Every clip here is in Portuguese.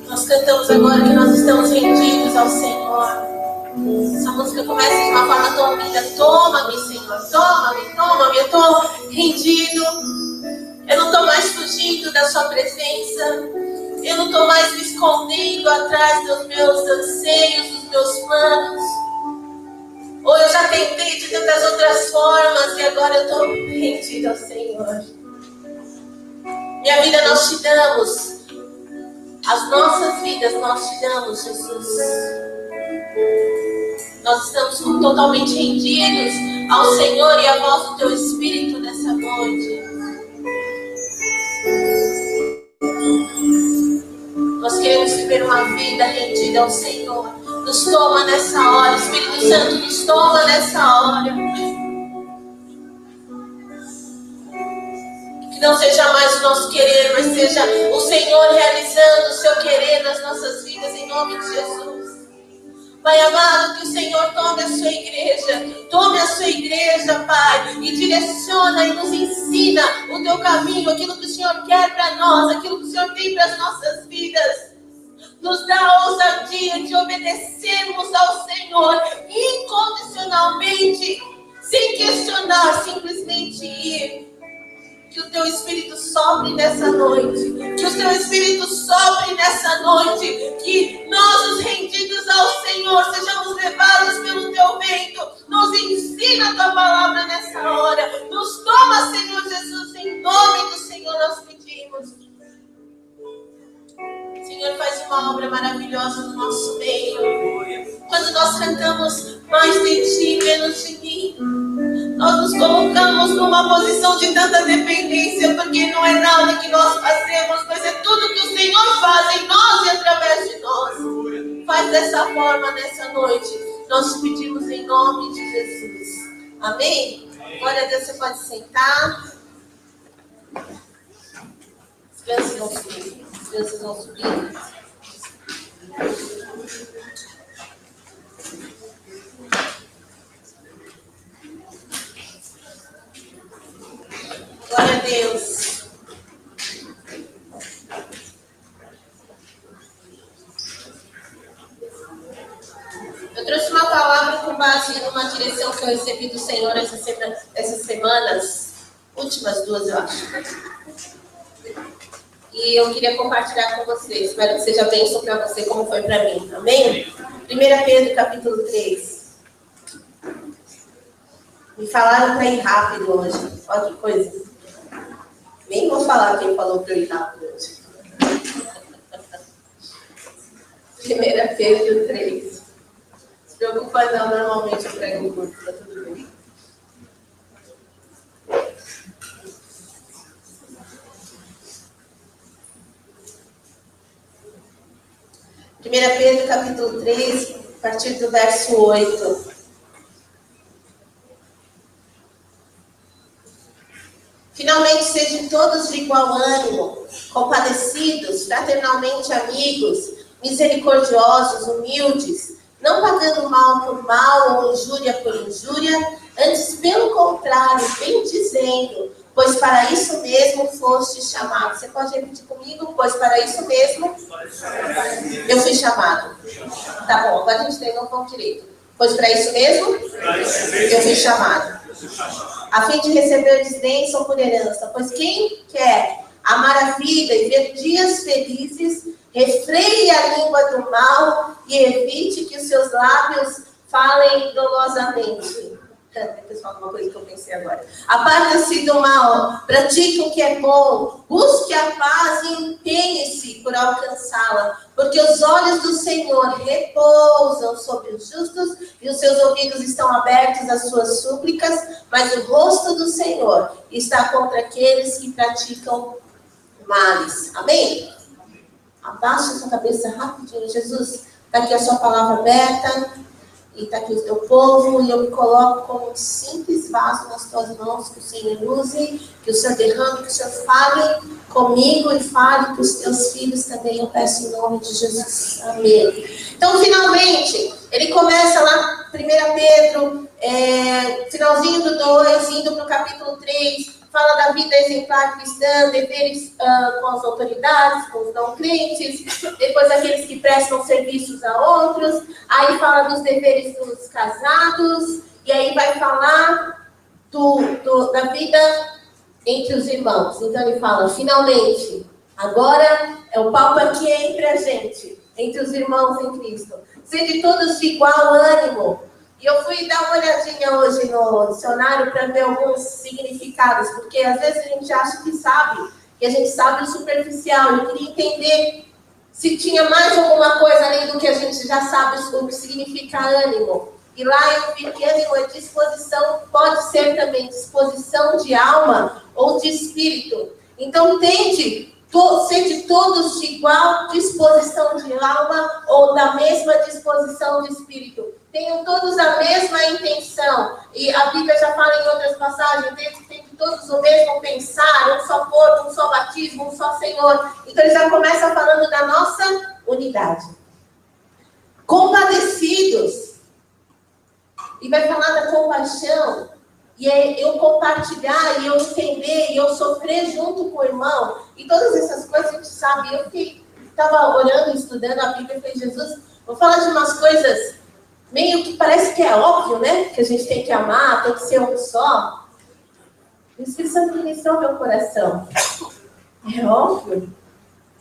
Nós cantamos agora que nós estamos rendidos ao Senhor. Essa música começa de uma forma tão linda. Toma-me, Senhor, toma-me, toma-me. Eu estou rendido. Eu não estou mais fugindo da sua presença. Eu não estou mais me escondendo atrás dos meus anseios, dos meus planos. Ou eu já tentei de tantas outras formas e agora eu estou rendido ao Senhor. Minha vida nós te damos. As nossas vidas nós te damos, Jesus. Nós estamos totalmente rendidos ao Senhor e à voz do Teu Espírito nessa noite. Nós queremos viver uma vida rendida ao Senhor. Nos toma nessa hora, Espírito Santo, nos toma nessa hora. Que não seja mais o nosso querer, mas seja o Senhor realizando o seu querer nas nossas vidas, em nome de Jesus. Pai amado, que o Senhor tome a sua igreja, Pai, e direciona e nos ensina o teu caminho, aquilo que o Senhor quer para nós, aquilo que o Senhor tem para as nossas vidas. Nos dá a ousadia de obedecermos ao Senhor incondicionalmente, sem questionar, simplesmente ir. Que o teu Espírito sopre nessa noite. Que o teu Espírito sopre nessa noite. Que nós, os rendidos ao Senhor, sejamos levados pelo teu vento. Nos ensina a tua palavra nessa hora. Nos toma, Senhor Jesus, em nome do Senhor nós pedimos. Senhor, faz uma obra maravilhosa no nosso meio. Quando nós cantamos mais de ti, menos de mim, nós nos colocamos numa posição de tanta dependência, porque não é nada que nós fazemos, mas é tudo que o Senhor faz em nós e através de nós. Faz dessa forma nessa noite. Nós te pedimos em nome de Jesus. Amém? Glória a Deus, você pode sentar. As crianças vão subir. As crianças vão subir. Glória a Deus. Eu trouxe uma palavra com base numa direção que eu recebi do Senhor essas semanas, últimas duas, eu acho. E eu queria compartilhar com vocês. Espero que seja bênção para você, como foi para mim. Amém? 1 Pedro, capítulo 3. Me falaram para ir rápido hoje. Olha que coisa. Nem vou falar quem falou para eu ir rápido hoje. 1 Pedro 3. Se preocupa não, normalmente eu prego curto, tá tudo bem. Primeira Pedro, capítulo 3, a partir do verso 8. Finalmente sejam todos de igual ânimo, compadecidos, fraternalmente amigos, misericordiosos, humildes, não pagando mal por mal ou injúria por injúria, antes pelo contrário, bendizendo, pois para isso mesmo foste chamado. Você pode repetir comigo? Pois para isso mesmo eu fui chamado. Tá bom, agora a gente treinou com direito. Pois para isso mesmo eu fui chamado. A fim de receber bênção por herança. Pois quem quer amar a vida e ver dias felizes, refreie a língua do mal e evite que os seus lábios falem dolosamente. Depois fala uma coisa que eu pensei agora. Aparta-se do mal, pratique o que é bom, busque a paz e empenhe-se por alcançá-la, porque os olhos do Senhor repousam sobre os justos e os seus ouvidos estão abertos às suas súplicas, mas o rosto do Senhor está contra aqueles que praticam males. Amém? Abaixa sua cabeça rapidinho. Jesus, está aqui a sua palavra aberta. E está aqui o teu povo, e eu me coloco como um simples vaso nas tuas mãos, que o Senhor use, que o Senhor derrame, que o Senhor fale comigo e fale com os teus filhos também, eu peço em nome de Jesus. Amém. Então, finalmente, ele começa lá, 1 Pedro, finalzinho do 2, indo para o capítulo 3, fala da vida exemplar cristã, deveres com as autoridades, com os não crentes, depois aqueles que prestam serviços a outros, aí fala dos deveres dos casados, e aí vai falar da vida entre os irmãos. Então ele fala, finalmente, agora o papo aqui é entre a gente, entre os irmãos em Cristo. Sede todos de igual ânimo. E eu fui dar uma olhadinha hoje no dicionário para ver alguns significados, porque às vezes a gente acha que sabe, que a gente sabe o superficial. Eu queria entender se tinha mais alguma coisa além do que a gente já sabe o que significa ânimo. E lá eu vi que ânimo é disposição, pode ser também disposição de alma ou de espírito. Então sede todos de igual disposição de alma ou da mesma disposição de espírito. Tenham todos a mesma intenção. E a Bíblia já fala em outras passagens, tem todos o mesmo pensar, um só corpo, um só batismo, um só Senhor. Então ele já começa falando da nossa unidade. Compadecidos. E vai falar da compaixão. E é eu compartilhar, e eu entender, e eu sofrer junto com o irmão. E todas essas coisas a gente sabe. Eu estava olhando, estudando a Bíblia e falei, Jesus, vou falar de umas coisas meio que parece que é óbvio, né? Que a gente tem que amar, tem que ser um só. O Espírito Santo ministrou meu coração. É óbvio.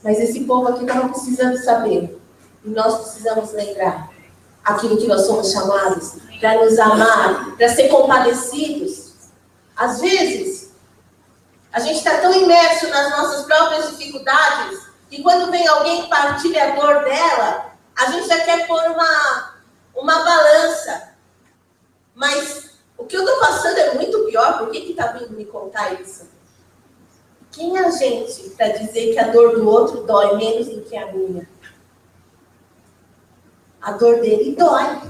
Mas esse povo aqui estava precisando saber. E nós precisamos lembrar aquilo que nós somos chamados, para nos amar, para ser compadecidos. Às vezes, a gente está tão imerso nas nossas próprias dificuldades, que quando vem alguém que partilha a dor dela, a gente já quer pôr uma balança. Mas o que eu estou passando é muito pior. Por que está vindo me contar isso? Quem é a gente para dizer que a dor do outro dói menos do que a minha? A dor dele dói.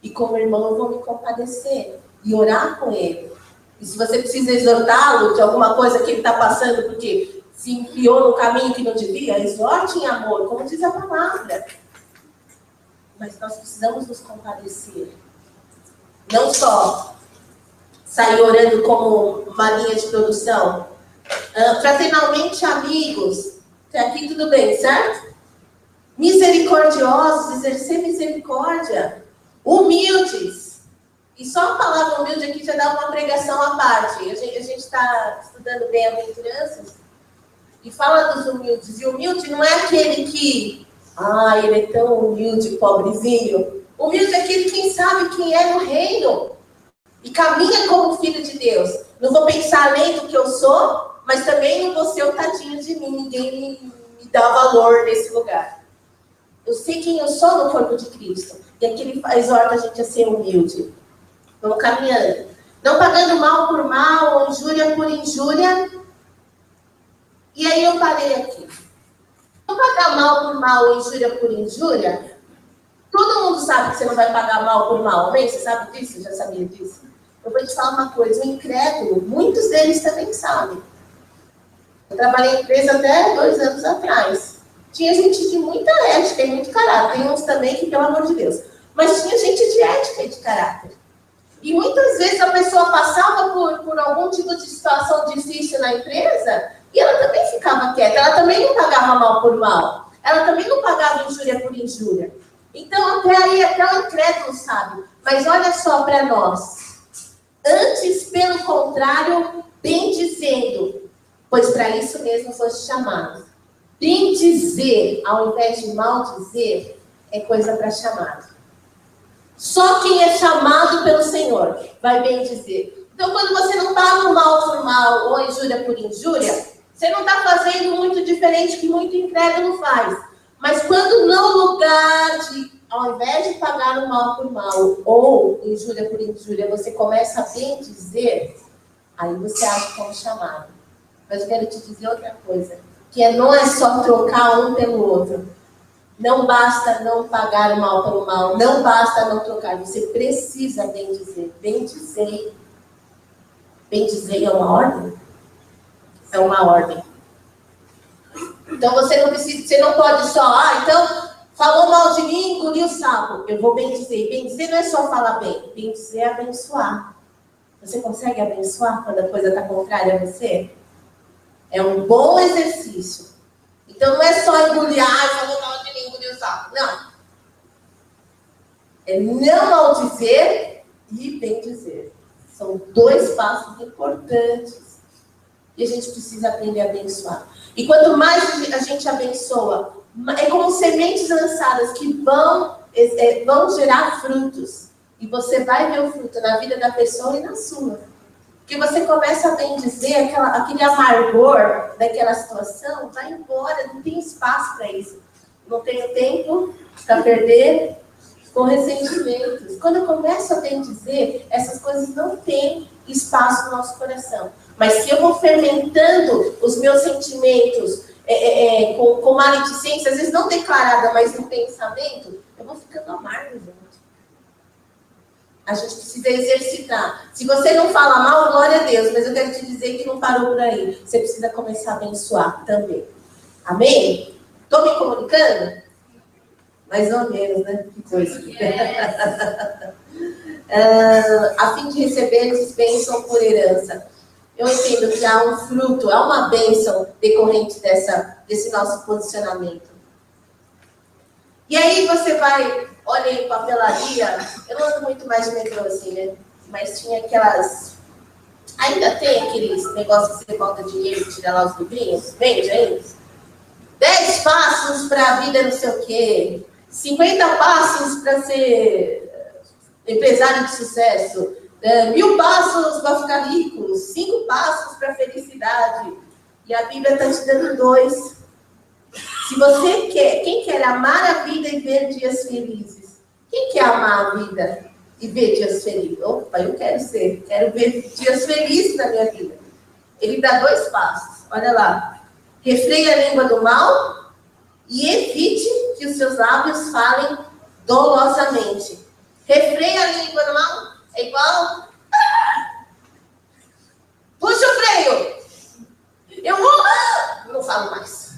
E como irmão eu vou me compadecer e orar com ele. E se você precisa exortá-lo de alguma coisa que ele está passando, porque se enfiou no caminho que não devia, exorte em amor, como diz a palavra. Mas nós precisamos nos compadecer. Não só sair orando como uma linha de produção. Fraternalmente amigos. Até aqui tudo bem, certo? Misericordiosos, exercer misericórdia. Humildes. E só a palavra humilde aqui já dá uma pregação à parte. A gente está estudando bem-aventuranças e fala dos humildes. E humilde não é aquele que... ele é tão humilde, pobrezinho. Humilde é aquele que sabe quem é no reino. E caminha como filho de Deus. Não vou pensar além do que eu sou, mas também não vou ser o tadinho de mim. Ninguém me dá valor nesse lugar. Eu sei quem eu sou no corpo de Cristo. E aqui ele exorta a gente a ser humilde. Vamos caminhando. Não pagando mal por mal, ou injúria por injúria. E aí eu parei aqui. Não pagar mal por mal ou injúria por injúria, todo mundo sabe que você não vai pagar mal por mal, amém? Você sabe disso? Já sabia disso? Eu vou te falar uma coisa, o incrédulo, muitos deles também sabem. Eu trabalhei em empresa até 2 anos atrás. Tinha gente de muita ética e muito caráter. Tem uns também que, pelo amor de Deus. Mas tinha gente de ética e de caráter. E muitas vezes a pessoa passava por algum tipo de situação difícil na empresa e ela também ficava quieta. Ela também não pagava mal por mal. Ela também não pagava injúria por injúria. Então, até aí, até o incrédulo sabe. Mas olha só para nós. Antes, pelo contrário, bem dizendo, pois para isso mesmo foste chamado. Bem dizer, ao invés de mal dizer, é coisa para chamado. Só quem é chamado pelo Senhor vai bem dizer. Então, quando você não paga o mal por mal ou injúria por injúria, você não está fazendo muito diferente que muito incrédulo faz. Mas quando no lugar de, ao invés de pagar o mal por mal ou injúria por injúria, você começa a bem dizer, aí você age como chamado. Mas eu quero te dizer outra coisa, que não é só trocar um pelo outro. Não basta não pagar o mal pelo mal, não basta não trocar, você precisa bem dizer. Bem dizer. Bem dizer é uma ordem? É uma ordem. Então você não precisa, você não pode só, então, falou mal de mim, engoliu o sapo. Eu vou bem dizer. Bem dizer não é só falar bem. Bem dizer é abençoar. Você consegue abençoar quando a coisa está contrária a você? É um bom exercício. Então não é só engolir, falou na hora de engolir o sapo. Não. É não maldizer e bendizer. São dois passos importantes. E a gente precisa aprender a abençoar. E quanto mais a gente abençoa, é como sementes lançadas que vão gerar frutos. E você vai ver o fruto na vida da pessoa e na sua. Porque você começa a bendizer, aquele amargor daquela situação, vai embora, não tem espaço para isso. Não tenho tempo para perder com ressentimentos. Quando eu começo a bendizer, essas coisas não têm espaço no nosso coração. Mas se eu vou fermentando os meus sentimentos com maledicência, às vezes não declarada, mas no pensamento, eu vou ficando amargo, gente. A gente precisa exercitar. Se você não fala mal, glória a Deus, mas eu quero te dizer que não parou por aí. Você precisa começar a abençoar também. Amém? Estou me comunicando? Mais ou menos, né? Que coisa. A fim de recebermos bênção por herança. Eu entendo que há um fruto, há uma bênção decorrente desse nosso posicionamento. E aí você vai, olha em papelaria, eu não ando muito mais de metrô assim, né? Mas tinha aquelas... Ainda tem aqueles negócios que você bota dinheiro e tira lá os livrinhos? Vende ainda? 10 passos para a vida não sei o quê. 50 passos para ser empresário de sucesso. 1000 passos para ficar rico. 5 passos para felicidade. E a Bíblia está te dando 2. Se você quer, quem quer amar a vida e ver dias felizes? Quem quer amar a vida e ver dias felizes? Opa, eu quero ver dias felizes na minha vida. Ele dá 2 passos, olha lá. Refreie a língua do mal e evite que os seus lábios falem dolosamente. Refreie a língua do mal é igual... Puxa o freio! Eu vou... Não falo mais.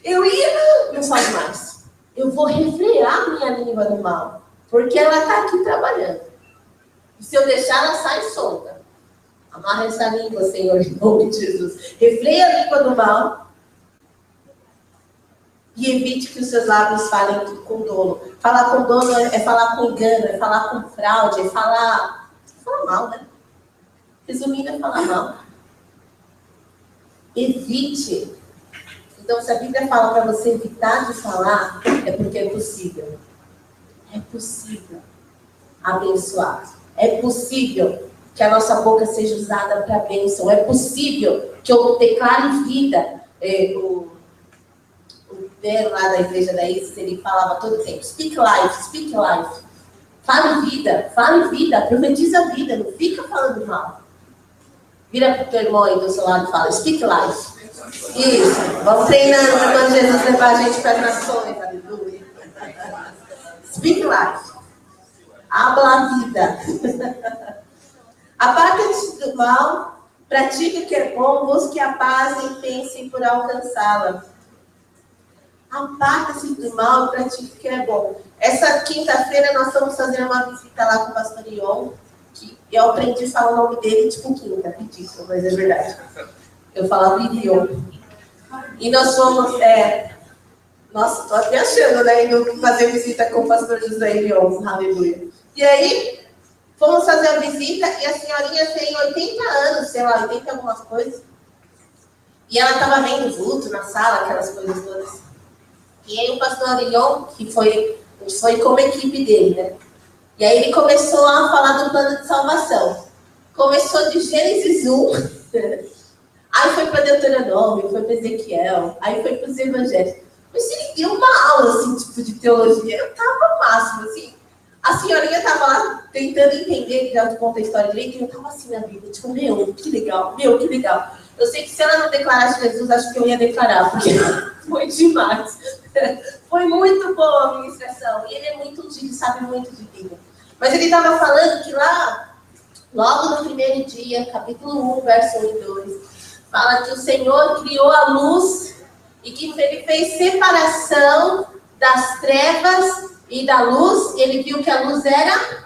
Eu ia, não falo mais. Eu vou refrear minha língua do mal, porque ela está aqui trabalhando. E se eu deixar, ela sai solta. Amarra essa língua, Senhor, em nome de Jesus. Refreia a língua do mal e evite que os seus lábios falem com dolo. Falar com dolo é falar com engano, é falar com fraude, é falar mal, né? Resumindo, é falar mal. Evite. Então, se a Bíblia fala para você evitar de falar, é porque é possível. É possível abençoar. É possível que a nossa boca seja usada para bênção. É possível que eu declare vida. O Pedro lá da igreja da Isis, ele falava todo tempo, speak life, speak life. Fale vida, profetiza vida, não fica falando mal. Vira para o teu irmão aí do seu lado e fala, speak life. Isso, vamos treinando para quando Jesus levar a gente para as nações, aleluia. Speak life. Habla a vida. Aparta-te do mal, pratique o que é bom, busque a paz e pense por alcançá-la. Aparta-se do mal, pratique o que é bom. Essa quinta-feira nós estamos fazendo uma visita lá com o pastor Ion, que eu aprendi a falar o nome dele tipo quinta, ridículo, mas é verdade. Eu falava Ion. E nós fomos, nossa, estou até achando, né, indo fazer visita com o pastor José Ion, aleluia. E aí, fomos fazer a visita e a senhorinha tem 80 anos, sei lá, 80 algumas coisas. E ela estava vendo vulto na sala, aquelas coisas todas. E aí o pastor Ion, que foi como equipe dele, né? E aí ele começou a falar do plano de salvação. Começou de Gênesis 1, aí foi para Deuteronômio, foi para Ezequiel, aí foi para os evangelhos. Mas ele deu uma aula, assim, tipo, de teologia. Eu tava máximo, assim. A senhorinha tava lá tentando entender, já te conta a história direito, e eu tava assim na Bíblia, tipo, meu, que legal. Eu sei que se ela não declarasse Jesus, acho que eu ia declarar, porque foi demais. Foi muito boa a ministração. E ele é muito ungido, sabe muito de Bíblia. Mas ele estava falando que lá, logo no primeiro dia, capítulo 1, verso 1 e 2, fala que o Senhor criou a luz e que ele fez separação das trevas e da luz. Ele viu que a luz era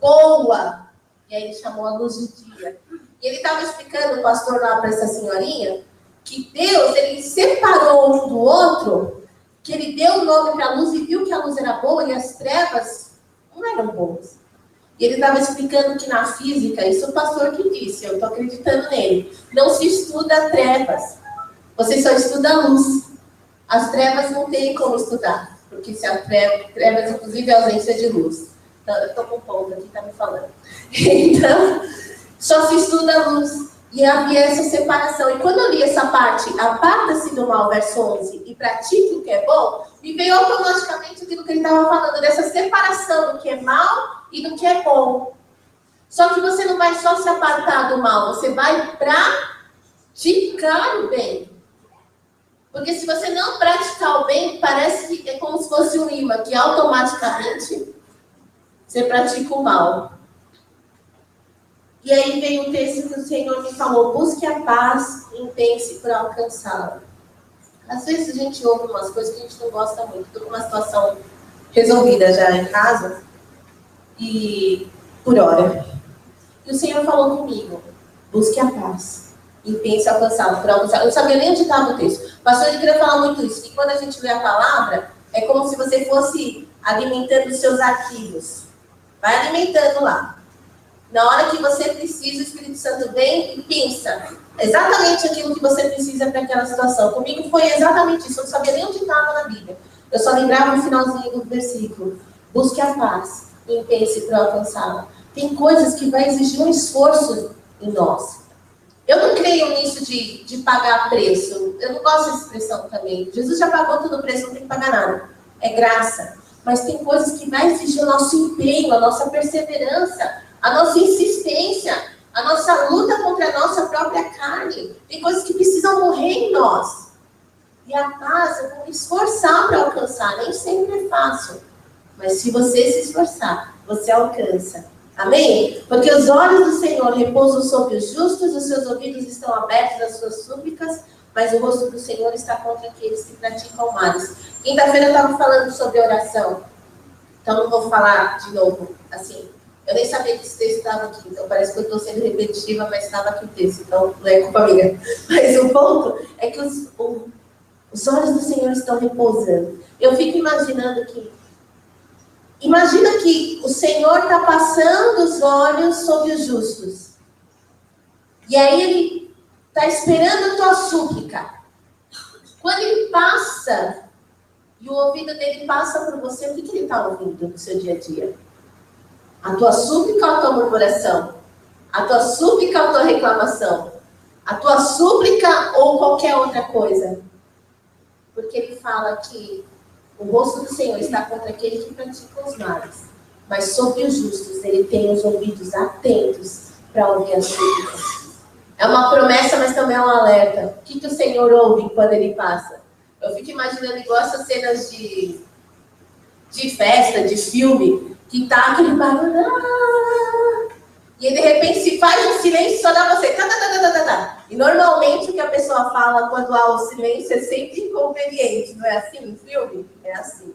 boa. E aí ele chamou a luz de dia. E ele estava explicando, o pastor lá para essa senhorinha, que Deus, ele separou um do outro, que ele deu o nome para a luz e viu que a luz era boa e as trevas não eram boas. E ele estava explicando que na física, isso o pastor que disse, eu estou acreditando nele, não se estuda trevas, você só estuda a luz. As trevas não tem como estudar, porque se a trevas, inclusive, é a ausência de luz. Então, eu estou com um ponto aqui, está me falando. Então, só se estuda a luz. E havia essa separação. E quando eu li essa parte, aparta-se do mal, verso 11, e pratique o que é bom, me veio automaticamente aquilo que ele estava falando, dessa separação do que é mal e do que é bom. Só que você não vai só se apartar do mal, você vai praticar o bem. Porque se você não praticar o bem, parece que é como se fosse um imã, que automaticamente você pratica o mal. E aí veio um texto que o Senhor me falou, busque a paz e empenhe-se para alcançá-la. Às vezes a gente ouve umas coisas que a gente não gosta muito. Estou com uma situação resolvida já em casa, e por hora. E o Senhor falou comigo, busque a paz e empenhe-se a alcançá-la. Eu não sabia nem onde estava o texto. O pastor, ele queria falar muito isso, que quando a gente lê a palavra, é como se você fosse alimentando os seus arquivos. Vai alimentando lá. Na hora que você precisa, o Espírito Santo vem e pensa exatamente aquilo que você precisa para aquela situação. Comigo foi exatamente isso. Eu não sabia nem onde estava na Bíblia. Eu só lembrava no finalzinho do versículo. Busque a paz e empenhe-se para alcançá-la. Tem coisas que vai exigir um esforço em nós. Eu não creio nisso de pagar preço. Eu não gosto dessa expressão também. Jesus já pagou todo o preço, não tem que pagar nada. É graça. Mas tem coisas que vai exigir o nosso empenho, a nossa perseverança, a nossa insistência, a nossa luta contra a nossa própria carne. Tem coisas que precisam morrer em nós. E a paz, eu vou me esforçar para alcançar. Nem sempre é fácil. Mas se você se esforçar, você alcança. Amém? Porque os olhos do Senhor repousam sobre os justos, os seus ouvidos estão abertos às suas súplicas, mas o rosto do Senhor está contra aqueles que praticam males. Quinta-feira eu estava falando sobre oração. Então não vou falar de novo, assim. Eu nem sabia que esse texto estava aqui, então parece que eu estou sendo repetitiva, mas estava aqui o texto, então não é culpa minha. Mas o ponto é que os olhos do Senhor estão repousando. Eu fico imaginando que... Imagina que o Senhor está passando os olhos sobre os justos. E aí Ele está esperando a tua súplica. Quando Ele passa, e o ouvido dele passa por você, o que Ele está ouvindo no seu dia a dia? A tua súplica ou a tua murmuração? A tua súplica ou a tua reclamação? A tua súplica ou qualquer outra coisa? Porque Ele fala que o rosto do Senhor está contra aqueles que praticam os males. Mas sobre os justos, Ele tem os ouvidos atentos para ouvir as súplicas. É uma promessa, mas também é um alerta. O que o Senhor ouve quando Ele passa? Eu fico imaginando igual essas cenas de festa, de filme, que tá aquele barulho. E aí, de repente, se faz um silêncio, só dá você. E normalmente o que a pessoa fala quando há o silêncio é sempre inconveniente. Não é assim no filme? É assim.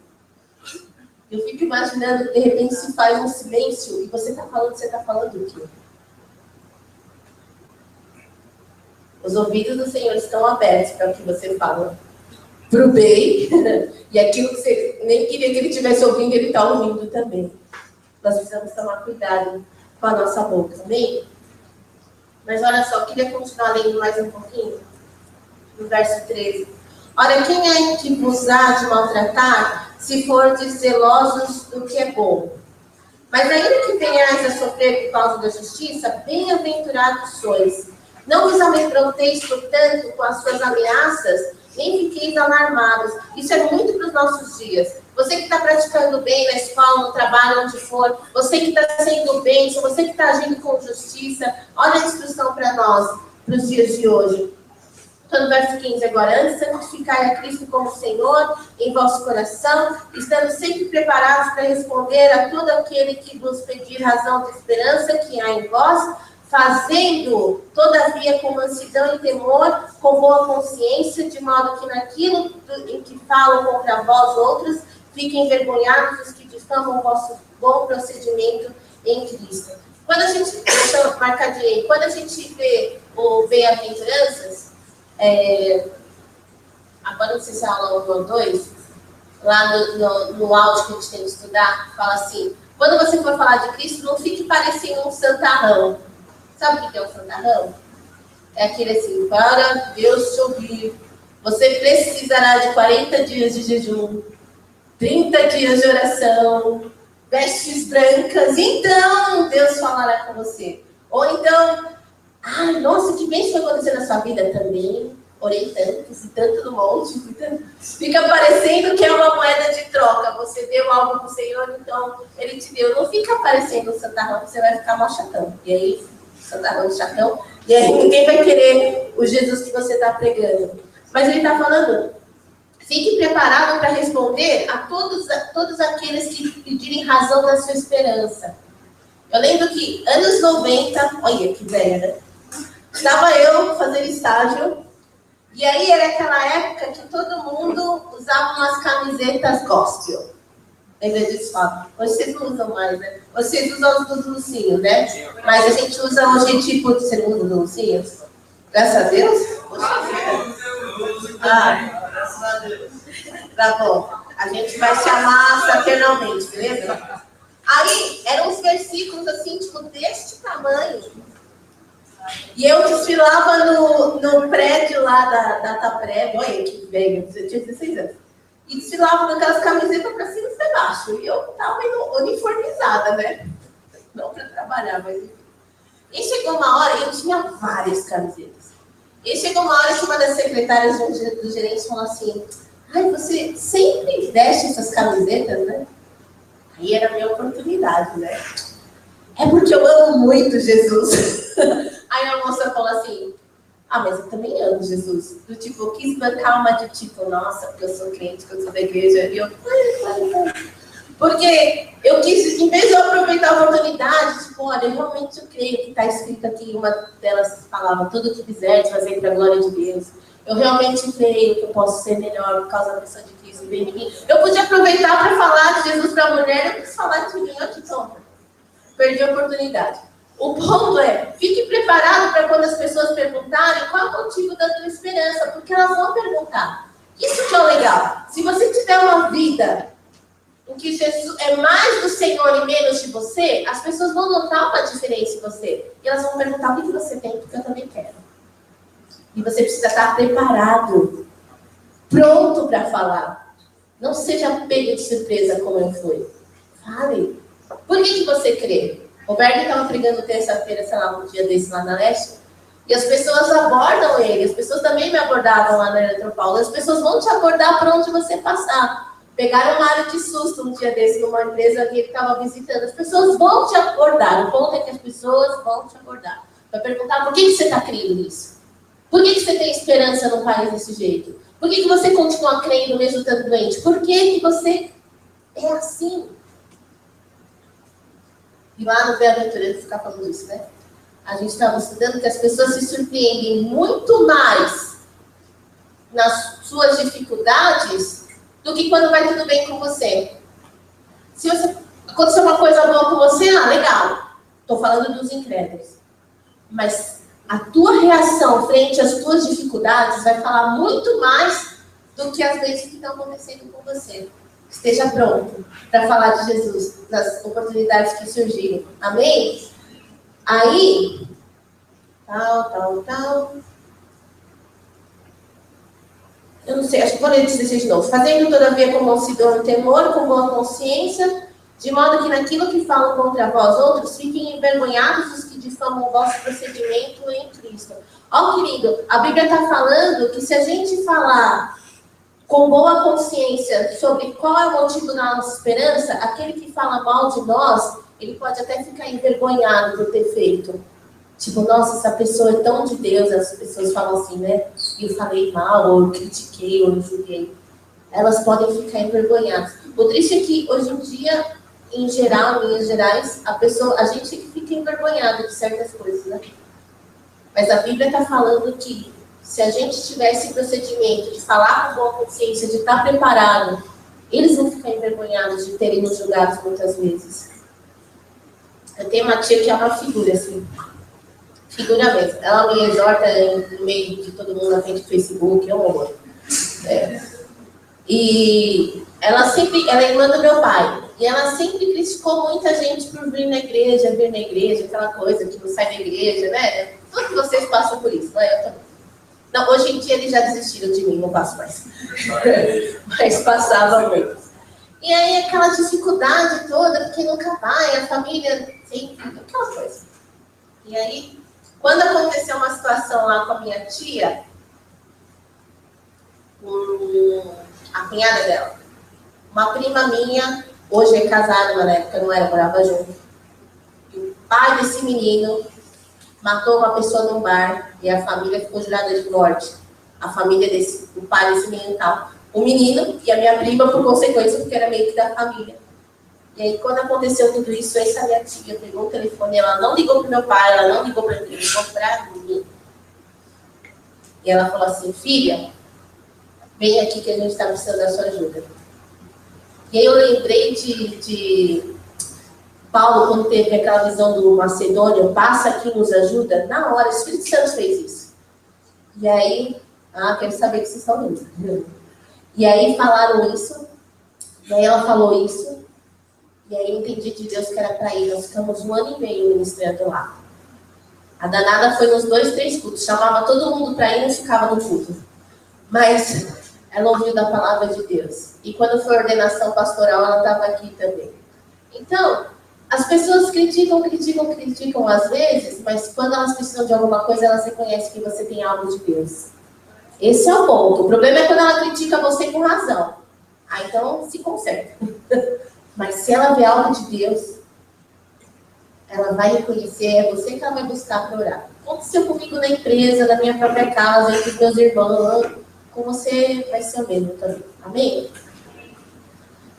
Eu fico imaginando, de repente, se faz um silêncio e você está falando o quê? Os ouvidos do Senhor estão abertos para o que você fala. Para o bem. E aquilo que você nem queria que Ele estivesse ouvindo, Ele está ouvindo também. Nós precisamos tomar cuidado com a nossa boca, amém? Mas olha só, eu queria continuar lendo mais um pouquinho. No verso 13. Ora, quem é que vos há de maltratar, se fordes zelosos do que é bom? Mas ainda que venhais a sofrer por causa da justiça, bem-aventurados sois. Não vos amedronteis, portanto, com as suas ameaças, nem fiqueis alarmados. Isso é muito para os nossos dias. Você que está praticando bem na escola, no trabalho, onde for, você que está sendo bem, você que está agindo com justiça, olha a instrução para nós, para os dias de hoje. Estou no verso 15 agora. Antes, santificai a Cristo como Senhor em vosso coração, estando sempre preparados para responder a todo aquele que vos pedir razão de esperança que há em vós, fazendo, todavia, com mansidão e temor, com boa consciência, de modo que naquilo em que falam contra vós outros, fiquem envergonhados os que difamam o vosso bom procedimento em Cristo. Quando a gente, deixa eu marcar de aí, quando a gente vê o Bem-aventuranças, agora não sei se é a aula 1 ou 2, lá no áudio que a gente tem que estudar, fala assim, quando você for falar de Cristo, não fique parecendo um santarrão. Sabe o que é um santarrão? É aquele assim, para Deus te ouvir, você precisará de 40 dias de jejum, 30 dias de oração, vestes brancas, então Deus falará com você. Ou então, ai, nossa, que bem isso vai acontecer na sua vida também. Orei tanto, e tanto no monte, fica parecendo que é uma moeda de troca. Você deu algo pro Senhor, então Ele te deu. Não fica parecendo um santarrão, você vai ficar mó chatão. E aí, santarrão de chatão, e aí ninguém vai querer o Jesus que você está pregando. Mas Ele está falando, fique preparado para responder a todos aqueles que pedirem razão da sua esperança. Eu lembro que, anos 90, olha que velha, né? Estava eu fazendo estágio, e aí era aquela época que todo mundo usava umas camisetas gospel. Lembra disso? Hoje vocês não usam mais, né? Vocês usam os dos Lucinhos, né? Mas a gente usa hoje tipo, você não usa dos Lucinhos? Graças a Deus? Graças a Deus. Tá bom. A gente vai chamar fraternalmente, beleza? Aí, eram uns versículos assim, tipo, deste tamanho. E eu desfilava no prédio lá da Dataprev, olha que velho, eu tinha 16 anos. E desfilava com aquelas camisetas pra cima e pra baixo. E eu tava uniformizada, né? Não pra trabalhar, mas enfim. E chegou uma hora, eu tinha várias camisetas. E chegou uma hora que uma das secretárias do gerente falou assim, ai, você sempre veste essas camisetas, né? Aí era a minha oportunidade, né? É porque eu amo muito Jesus. Aí a moça falou assim, mas eu também amo Jesus. Do tipo, eu quis bancar uma de tipo, nossa, porque eu sou crente, porque eu sou da igreja. E eu, porque eu quis, em vez de eu aproveitar a oportunidade, tipo, olha, eu realmente creio que está escrito aqui, uma delas falava, tudo o que quiser, fazer para a glória de Deus. Eu realmente creio que eu posso ser melhor por causa da pessoa de Cristo bem em mim. Eu podia aproveitar para falar de Jesus para a mulher, eu quis falar de mim, olha que tonta. Perdi a oportunidade. O ponto é, fique preparado para quando as pessoas perguntarem qual é o motivo da tua esperança, porque elas vão perguntar. Isso que é o legal. Se você tiver uma vida em que Jesus é mais do Senhor e menos de você, as pessoas vão notar uma diferença em você. E elas vão perguntar o que você tem, porque eu também quero. E você precisa estar preparado, pronto para falar. Não seja pego de surpresa como eu fui. Fale. Por que você crê? Roberto estava pregando terça-feira, sei lá, um dia desse lá na Leste, e as pessoas abordam ele, as pessoas também me abordavam lá na Eletropaulo, as pessoas vão te abordar por onde você passar. Pegaram uma área de susto um dia desse numa empresa que ele estava visitando, as pessoas vão te abordar, o ponto é que as pessoas vão te abordar, para perguntar por que você está crendo nisso? Por que você tem esperança num país desse jeito? Por que você continua crendo mesmo estando doente? Por que você é assim? E lá no Bem-aventurança ficar falando isso, né? A gente estava estudando que as pessoas se surpreendem muito mais nas suas dificuldades do que quando vai tudo bem com você. Se acontecer uma coisa boa com você, legal. Estou falando dos incrédulos. Mas a tua reação frente às tuas dificuldades vai falar muito mais do que as vezes que estão acontecendo com você. Esteja pronto para falar de Jesus nas oportunidades que surgiram. Amém? Aí, eu não sei, acho que vou ler 16 de novo. Fazendo todavia com mansidão e temor, com boa consciência, de modo que naquilo que falam contra vós outros, fiquem envergonhados os que difamam o vosso procedimento em Cristo. Ó, querido, a Bíblia está falando que se a gente falar com boa consciência sobre qual é o motivo da nossa esperança, aquele que fala mal de nós, ele pode até ficar envergonhado por ter feito. Tipo, nossa, essa pessoa é tão de Deus, as pessoas falam assim, né? Eu falei mal, ou eu critiquei, ou eu julguei. Elas podem ficar envergonhadas. O triste é que, hoje em dia, em geral, em linhas gerais, a gente fica envergonhado de certas coisas, né? Mas a Bíblia está falando que se a gente tivesse procedimento de falar com boa consciência, de estar preparado, eles vão ficar envergonhados de terem nos julgados muitas vezes. Eu tenho uma tia que é uma figura, assim. Figura mesmo. Ela me exorta no meio de todo mundo na frente do Facebook, é um horror. E ela é irmã do meu pai. E ela sempre criticou muita gente por vir na igreja, aquela coisa que não sai da igreja, né? Todos vocês passam por isso, não é? Eu também. Não, hoje em dia eles já desistiram de mim, não passo mais. Mas passava muito. E aí aquela dificuldade toda, porque nunca vai, a família sempre, aquela coisa. E aí, quando aconteceu uma situação lá com a minha tia, a cunhada dela, uma prima minha, hoje é casada, mas na época não era, morava junto. E o pai desse menino matou uma pessoa num bar e a família ficou jurada de morte. A família o pai desse menino e tal. O menino e a minha prima, por consequência, porque era meio que da família. E aí, quando aconteceu tudo isso, essa minha tia pegou o telefone, ela não ligou pro meu pai, ela não ligou para mim, ligou para mim. E ela falou assim, filha, vem aqui que a gente está precisando da sua ajuda. E aí eu lembrei de Paulo, quando teve aquela visão do Macedônio, passa aqui, nos ajuda. Na hora, o Espírito Santo fez isso. E aí, quero saber que vocês estão indo. E aí falaram isso, e aí ela falou isso, e aí eu entendi de Deus que era para ir. Nós ficamos 1 ano e meio ministrando lá. A danada foi nos 2, 3 cultos, chamava todo mundo para ir e não ficava no culto. Mas ela ouviu da palavra de Deus. E quando foi ordenação pastoral, ela estava aqui também. Então, as pessoas criticam às vezes, mas quando elas precisam de alguma coisa, elas reconhecem que você tem algo de Deus. Esse é o ponto. O problema é quando ela critica você com razão. Então se conserta. Mas se ela vê algo de Deus, ela vai reconhecer, é você que ela vai buscar para orar. Aconteceu comigo na empresa, na minha própria casa, entre os meus irmãos. Com você vai ser o mesmo também. Amém?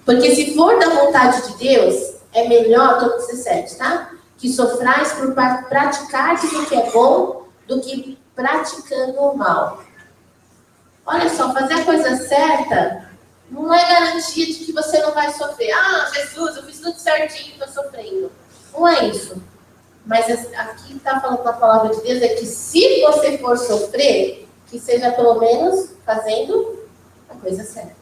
Porque se for da vontade de Deus, é melhor, todo 17, tá? Que sofrais por praticar o que é bom do que praticando o mal. Olha só, fazer a coisa certa não é garantia de que você não vai sofrer. Jesus, eu fiz tudo certinho, estou sofrendo. Não é isso. Mas aqui está falando na palavra de Deus, é que se você for sofrer, que seja pelo menos fazendo a coisa certa.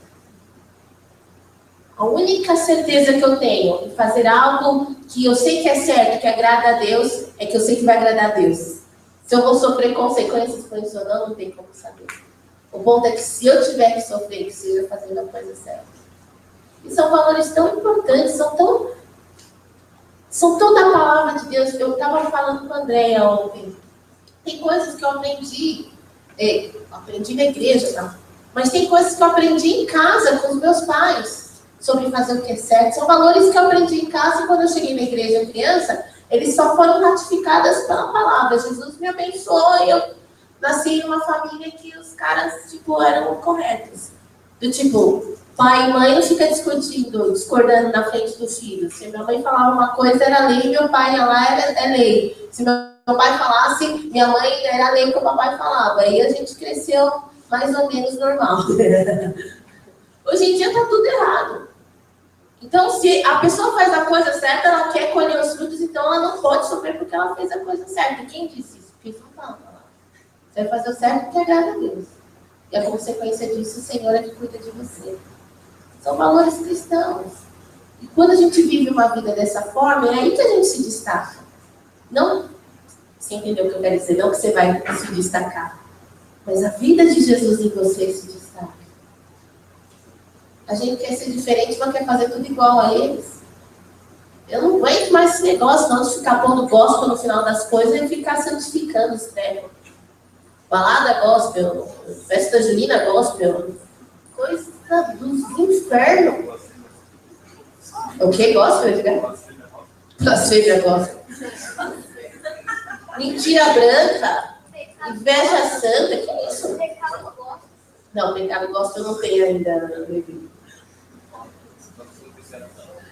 A única certeza que eu tenho em fazer algo que eu sei que é certo, que agrada a Deus, é que eu sei que vai agradar a Deus. Se eu vou sofrer consequências por isso ou não tem como saber. O ponto é que se eu tiver que sofrer, que seja fazendo a coisa certa. E são valores tão importantes, são tão da palavra de Deus. Eu estava falando com a Andréia ontem. Tem coisas que eu aprendi na igreja, tá? Mas tem coisas que eu aprendi em casa com os meus pais. Sobre fazer o que é certo. São valores que eu aprendi em casa e quando eu cheguei na igreja criança, eles só foram ratificados pela palavra. Jesus me abençoou e eu nasci em uma família que os caras, eram corretos. Do tipo, pai e mãe não ficam discordando na frente dos filhos. Se minha mãe falava uma coisa, era lei, meu pai ia lá, é lei. Se meu pai falasse, minha mãe era lei que o papai falava. Aí a gente cresceu mais ou menos normal. Hoje em dia tá tudo errado. Então, se a pessoa faz a coisa certa, ela quer colher os frutos, então ela não pode sofrer porque ela fez a coisa certa. Quem disse isso? Porque não fala. Você vai fazer o certo porque agrada a Deus. E a consequência disso, o Senhor é que cuida de você. São valores cristãos. E quando a gente vive uma vida dessa forma, é aí que a gente se destaca. Não, você entendeu o que eu quero dizer? Não que você vai se destacar. Mas a vida de Jesus em você se destaca. A gente quer ser diferente, mas quer fazer tudo igual a eles. Eu não aguento mais esse negócio, não, de ficar pondo gospel no final das coisas e ficar santificando os trevos. Balada gospel, festa junina gospel, coisa dos infernos. O que gospel, Edgar? Blasfêmia gospel. Mentira branca, inveja santa, que é isso? Não, pecado gospel não tem ainda.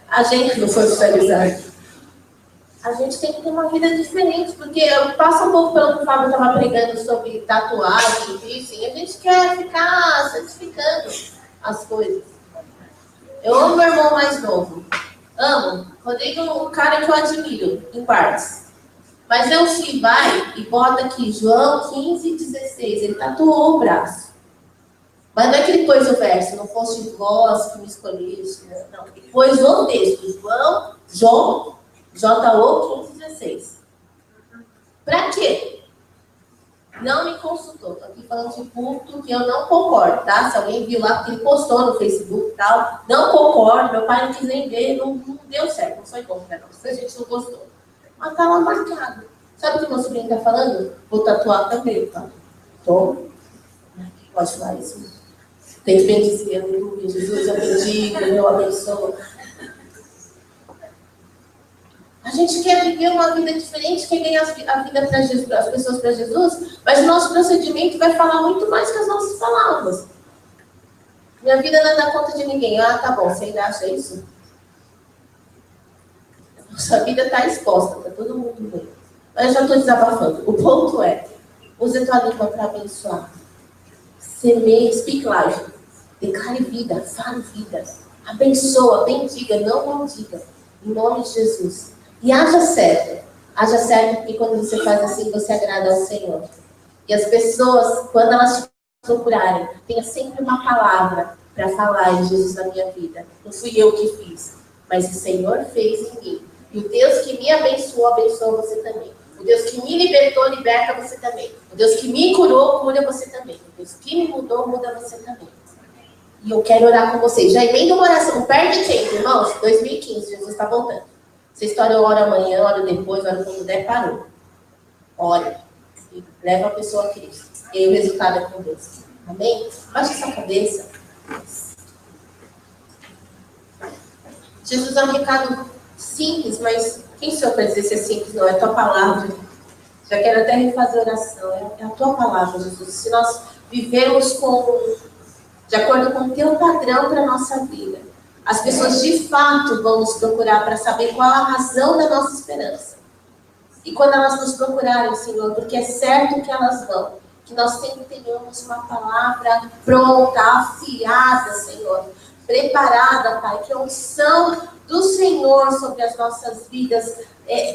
A gente não foi oficializado. A gente tem que ter uma vida diferente, porque passa um pouco pelo que o Fábio estava pregando sobre tatuagem, piercing, a gente quer ficar santificando as coisas. Eu amo meu irmão mais novo. Amo. Rodrigo é um cara que eu admiro, em partes. Mas eu fui, vai e bota aqui, João 15:16. Ele tatuou o braço. Mas não é que ele pôs o verso, não fosse vós que me escolheste. Não, ele pôs o texto. João, J.O. 15:16. Pra quê? Não me consultou. Estou aqui falando de público que eu não concordo, tá? Se alguém viu lá, porque ele postou no Facebook e tal, não concordo, meu pai não quis nem ver, não deu certo, não foi bom pra nós, a gente não gostou. Mas tá lá marcado. Sabe o que meu sobrinho tá falando? Vou tatuar também, tá? Tô. Pode falar isso. Tem que bendizer, aleluia. Jesus, eu bendigo, eu abençoo. A gente quer viver uma vida diferente, quer ganhar a vida para Jesus, as pessoas para Jesus, mas o nosso procedimento vai falar muito mais que as nossas palavras. Minha vida não dá conta de ninguém. Ah, tá bom, você ainda acha isso? Nossa vida está exposta, está todo mundo vendo. Mas eu já estou desabafando. O ponto é, use a tua língua para abençoar. Semeie, speak life. Declare vida, fale vida. Abençoa, bendiga, não maldiga. Em nome de Jesus. E haja certo. Haja certo porque quando você faz assim, você agrada ao Senhor. E as pessoas, quando elas te procurarem, tenha sempre uma palavra para falar em Jesus na minha vida. Não fui eu que fiz, mas o Senhor fez em mim. E o Deus que me abençoou, abençoa você também. O Deus que me libertou, liberta você também. O Deus que me curou, cura você também. O Deus que me mudou, muda você também. E eu quero orar com vocês. Já emenda uma oração. Não perde tempo, irmãos. 2015, Jesus está voltando. Se a história ora amanhã, ora depois, ora quando der, parou. Ora. E leva a pessoa a Cristo. E aí o resultado é com Deus. Amém? Baixa essa cabeça. Jesus é um recado simples, mas quem sou eu para dizer se é simples? Não, é a tua palavra. Já quero até refazer a oração. É a tua palavra, Jesus. Se nós vivermos de acordo com o teu padrão para a nossa vida, as pessoas de fato vão nos procurar para saber qual a razão da nossa esperança. E quando elas nos procurarem, Senhor, porque é certo que elas vão, que nós sempre tenhamos uma palavra pronta, afiada, Senhor, preparada, Pai, que a unção do Senhor sobre as nossas vidas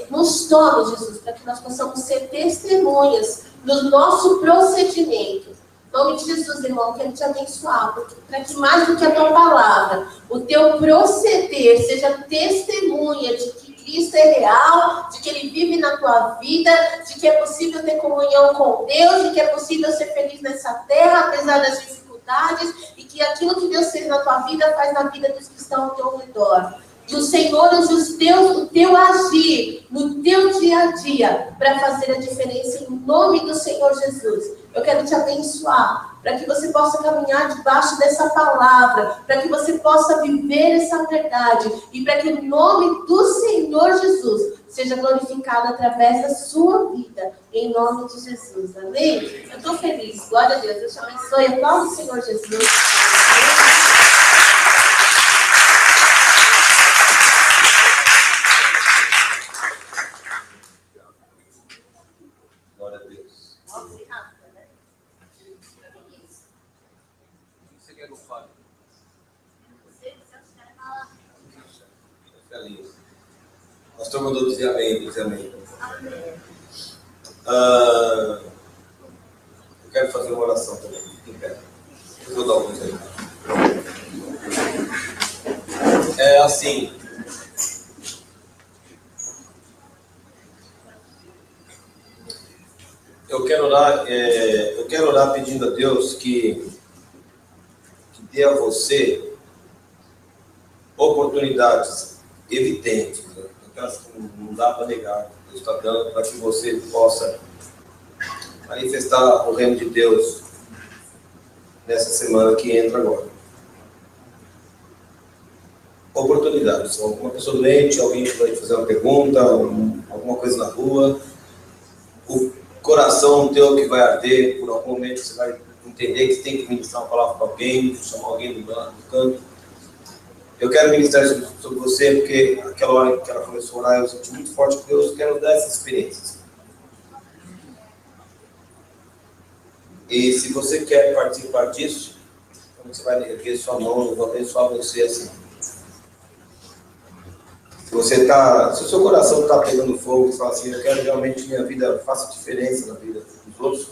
nos tome, Jesus, para que nós possamos ser testemunhas do nosso procedimento. Em nome de Jesus, irmão, quero te abençoar, para que mais do que a tua palavra, o teu proceder seja testemunha de que Cristo é real, de que Ele vive na tua vida, de que é possível ter comunhão com Deus, de que é possível ser feliz nessa terra, apesar das dificuldades, e que aquilo que Deus fez na tua vida faz na vida dos que estão ao teu redor. E o Senhor use o teu agir no teu dia a dia para fazer a diferença em nome do Senhor Jesus. Eu quero te abençoar para que você possa caminhar debaixo dessa palavra, para que você possa viver essa verdade e para que o nome do Senhor Jesus seja glorificado através da sua vida, em nome de Jesus. Amém? Eu estou feliz. Glória a Deus. Deus te abençoe. Aplaude o Senhor Jesus. Nós estamos mandando dizer amém, dizer amém. Eu quero fazer uma oração também. Eu vou dar alguns aí. É assim. Eu quero orar pedindo a Deus que dê a você oportunidades evidentes, né? Aquelas que não dá para negar. Deus está dando para que você possa manifestar o reino de Deus nessa semana que entra agora. Oportunidades. Alguma pessoa doente, alguém que vai te fazer uma pergunta, alguma coisa na rua, o coração teu que vai arder, por algum momento você vai entender que tem que ministrar uma palavra para alguém, chamar alguém do canto. Eu quero ministrar sobre você, porque aquela hora que ela começou a orar, eu senti muito forte que Deus quer dar essas experiências. E se você quer participar disso, então você vai erguer sua mão, eu vou abençoar você assim. se o seu coração está pegando fogo e fala assim, eu quero realmente que minha vida faça diferença na vida dos outros,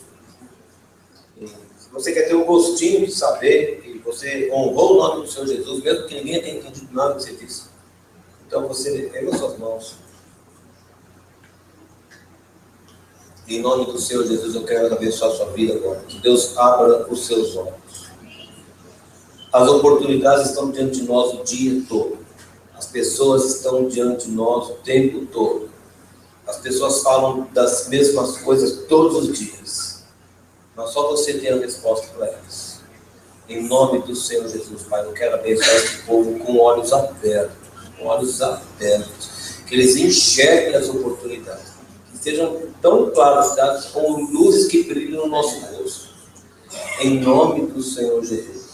e se você quer ter um gostinho de saber que você honrou o nome do Senhor Jesus, mesmo que ninguém tenha entendido nada que você disse, então você pega suas mãos. Em nome do Senhor Jesus, eu quero abençoar a sua vida agora. Que Deus abra os seus olhos. As oportunidades estão diante de nós o dia todo. As pessoas estão diante de nós o tempo todo. As pessoas falam das mesmas coisas todos os dias. Mas só você tem a resposta para elas. Em nome do Senhor Jesus, Pai, eu quero abençoar este povo com olhos abertos. Com olhos abertos. Que eles enxerguem as oportunidades. Sejam tão claros, como luzes que brilham no nosso rosto. Em nome do Senhor Jesus.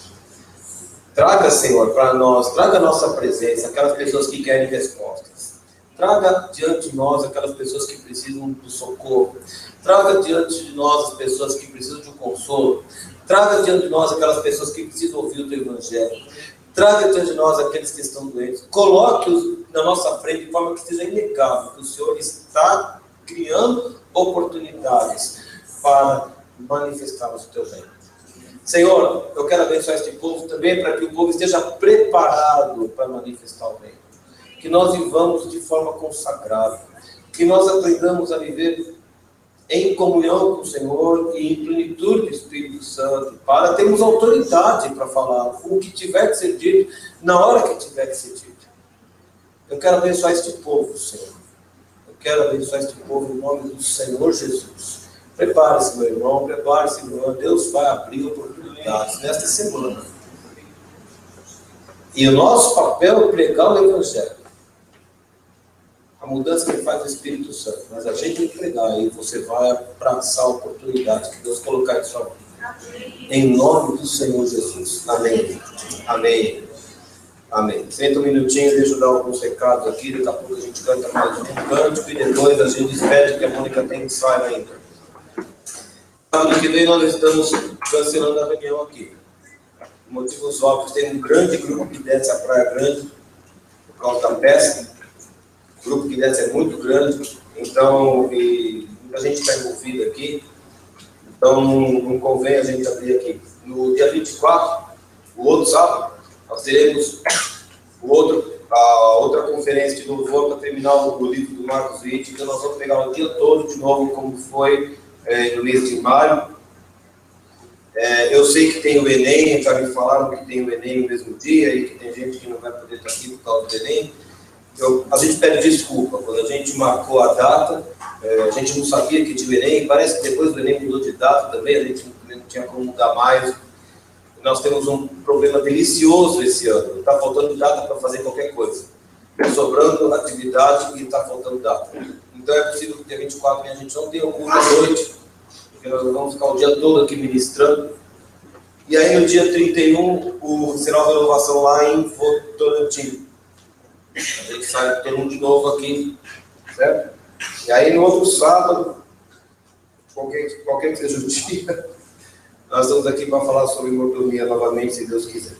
Traga, Senhor, para nós, traga a nossa presença, aquelas pessoas que querem respostas. Traga diante de nós aquelas pessoas que precisam do socorro. Traga diante de nós as pessoas que precisam de um consolo. Traga diante de nós aquelas pessoas que precisam ouvir o teu evangelho. Traga diante de nós aqueles que estão doentes. Coloque-os na nossa frente de forma que seja inegável que o Senhor está criando oportunidades para manifestarmos o teu reino. Senhor, eu quero abençoar este povo também para que o povo esteja preparado para manifestar o reino. Que nós vivamos de forma consagrada. Que nós aprendamos a viver em comunhão com o Senhor e em plenitude do Espírito Santo, para termos autoridade para falar o que tiver que ser dito, na hora que tiver que ser dito. Eu quero abençoar este povo, Senhor. Quero abençoar este povo em nome do Senhor Jesus. Prepare-se, meu irmão, prepare-se, meu irmão. Deus vai abrir oportunidades nesta semana. E o nosso papel é pregar o Evangelho. A mudança que ele faz é o Espírito Santo. Mas a gente tem que pregar e você vai abraçar a oportunidade que Deus colocar em sua vida. Em nome do Senhor Jesus. Amém. Amém. Amém. Senta um minutinho, deixa eu dar alguns recados aqui. Daqui a pouco a gente canta mais um cântico e depois a gente despede que a Mônica tem ensaio ainda. Sábado que vem nós estamos cancelando a reunião aqui. Motivos óbvios, tem um grande grupo que desce a Praia Grande por causa da pesca. O grupo que desce é muito grande, então e muita gente está envolvida aqui. Então não convém a gente abrir aqui. No dia 24, o outro sábado, nós teremos a outra conferência de louvor para terminar o livro do Marcos Witt. Então nós vamos pegar o dia todo de novo, como foi no mês de maio. Eu sei que tem o Enem, já me falaram que tem o Enem no mesmo dia e que tem gente que não vai poder estar aqui por causa do Enem. A gente pede desculpa, quando a gente marcou a data, a gente não sabia que tinha o Enem, parece que depois do Enem mudou de data também, a gente não tinha como mudar mais. Nós temos um problema delicioso esse ano. Está faltando data para fazer qualquer coisa. Está sobrando atividade e está faltando data. Então é possível que dia 24 a gente não tenha o culto à noite, porque nós vamos ficar o dia todo aqui ministrando. E aí no dia 31, será uma renovação lá em Votorantim. A gente sai todo mundo de novo aqui, certo? E aí no outro sábado, qualquer que seja o dia, nós estamos aqui para falar sobre mordomia novamente, se Deus quiser.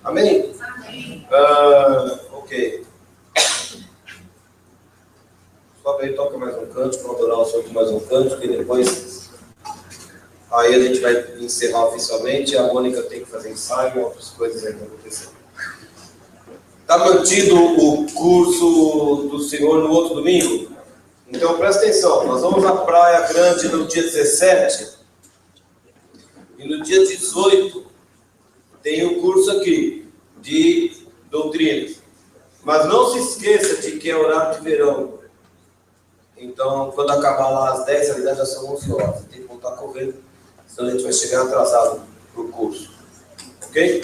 Amém? Amém. Ok. Só bem, toca mais um canto, para adorar o Senhor com mais um canto, e depois aí a gente vai encerrar oficialmente. A Mônica tem que fazer ensaio, outras coisas ainda acontecendo. Está mantido o curso do Senhor no outro domingo? Então presta atenção, nós vamos à Praia Grande no dia 17 e no dia 18 tem o curso aqui de doutrinas. Mas não se esqueça de que é horário de verão. Então, quando acabar lá às 10, na verdade já são 11 horas. Tem que voltar correndo, senão a gente vai chegar atrasado para o curso. Ok?